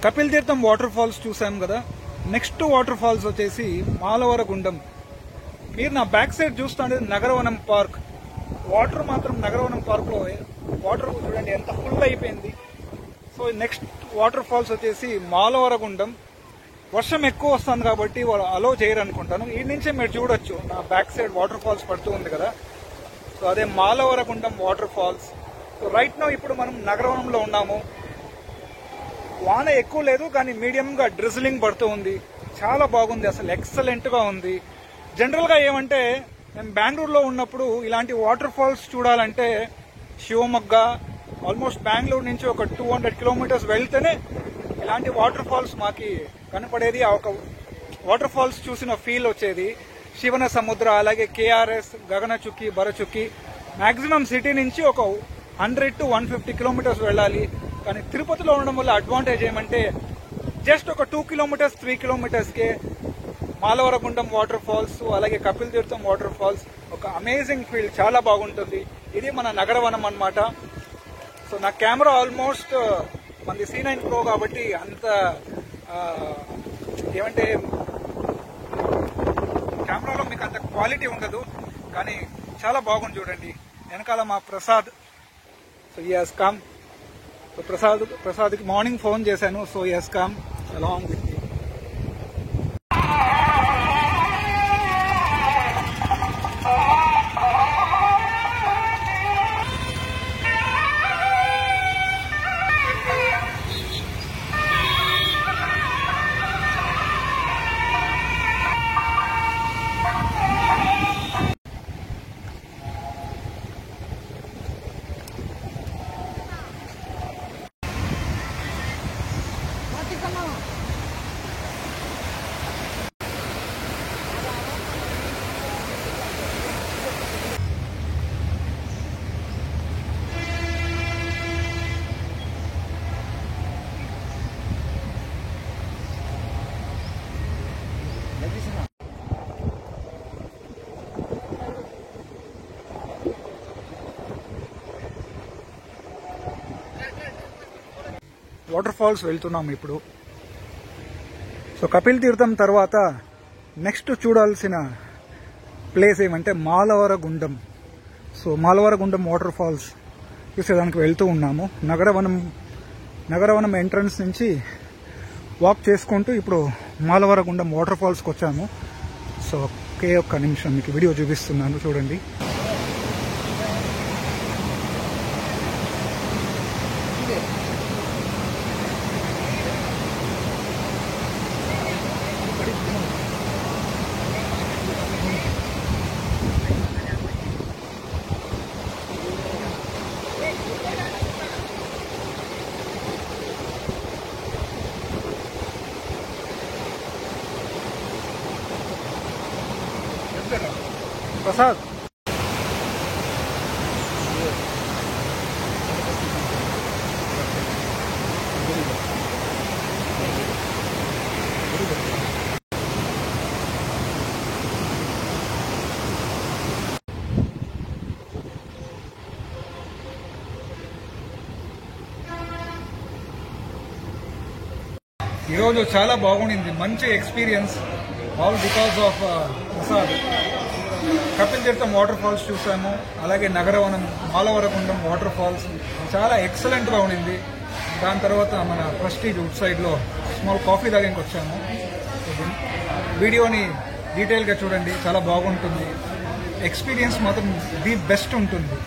కపిల్ తీర్థం water falls చూసాం కదా. నెక్స్ట్ వాటర్ ఫాల్స్ వచ్చేసి మాలవరగుండం. మీరు నా బ్యాక్ సైడ్ చూస్తుంటే నగరవనం పార్క్. వాటర్ మాత్రం నగరవనం పార్క్ లో వాటర్ చూడండి ఎంత ఫుల్ అయిపోయింది. సో నెక్స్ట్ వాటర్ ఫాల్స్ వచ్చేసి మాలవరగుండం. వర్షం ఎక్కువ వస్తుంది కాబట్టి వాళ్ళు అలో చేయరు అనుకుంటాను. ఈ నుంచే మీరు చూడొచ్చు నా బ్యాక్ సైడ్ వాటర్ ఫాల్స్ పడుతూ ఉంది కదా. సో అదే Malavaragundam waterfalls. So right now ఇప్పుడు మనం నగరవనంలో ఉన్నాము. వాన ఎక్కువ లేదు కానీ మీడియం గా డ్రిజిలింగ్ పడుతూ ఉంది. చాలా బాగుంది, అసలు ఎక్సలెంట్ గా ఉంది. జనరల్ గా ఏమంటే మేము బెంగళూరులో ఉన్నప్పుడు ఇలాంటి వాటర్ ఫాల్స్ చూడాలంటే శివమొగ్గ ఆల్మోస్ట్ బెంగళూరు నుంచి ఒక 200 కిలోమీటర్స్ వెళ్తేనే ఇలాంటి వాటర్ ఫాల్స్ మాకి కనపడేది. ఆ ఒక వాటర్ ఫాల్స్ చూసిన ఫీల్ వచ్చేది. శివన సముద్ర, అలాగే కేఆర్ఎస్, గగనచుక్కి, భరచుక్కి మాక్సిమం సిటీ నుంచి ఒక 100 to 150 కిలోమీటర్స్ వెళ్ళాలి. కానీ తిరుపతిలో ఉండడం వల్ల అడ్వాంటేజ్ ఏమంటే జస్ట్ ఒక 2 కిలోమీటర్స్ 3 కిలోమీటర్స్కే మాలవరగుండం వాటర్ ఫాల్స్, అలాగే కపిల్ తీర్థం వాటర్ ఫాల్స్. ఒక అమేజింగ్ ఫీల్, చాలా బాగుంటుంది. ఇది మన నగరవనం అన్నమాట. సో నా కెమెరా ఆల్మోస్ట్ మనది C9 Pro కాబట్టి అంత ఏమంటే కెమెరాలో మీకు అంత క్వాలిటీ ఉండదు, కానీ చాలా బాగుంది చూడండి. వెనకాల మా Prasad. So he has come. So ప్రసాద్కి మార్నింగ్ ఫోన్ చేశాను. So he has come along with me. Waterfalls వెళ్తున్నాం ఇప్పుడు. సో కపిల్ తీర్థం తర్వాత నెక్స్ట్ చూడాల్సిన ప్లేస్ ఏమంటే మాలవరగుండం. సో మాలవరగుండం వాటర్ ఫాల్స్ చూసేదానికి వెళ్తూ ఉన్నాము. నగరవనం ఎంట్రన్స్ నుంచి వాక్ చేసుకుంటూ ఇప్పుడు మాలవరగుండం వాటర్ ఫాల్స్కి వచ్చాము. సో ఒక్క నిమిషం మీకు వీడియో చూపిస్తున్నాను చూడండి. ప్రసాద్ ఈరోజు చాలా బాగుండింది, మంచి experience. All because of Prasad. Kapil తీర్థం వాటర్ ఫాల్స్ చూసాము, అలాగే నగరవనం మాలవరగుండం వాటర్ ఫాల్స్ చాలా ఎక్సలెంట్ గా ఉండింది. దాని తర్వాత మన ప్రెస్టీజ్ అవుట్ సైడ్ లో స్మాల్ కాఫీ తాగడానికి వచ్చాము. వీడియోని డీటెయిల్ గా చూడండి, చాలా బాగుంటుంది. ఎక్స్పీరియన్స్ మాత్రం ది బెస్ట్ ఉంటుంది.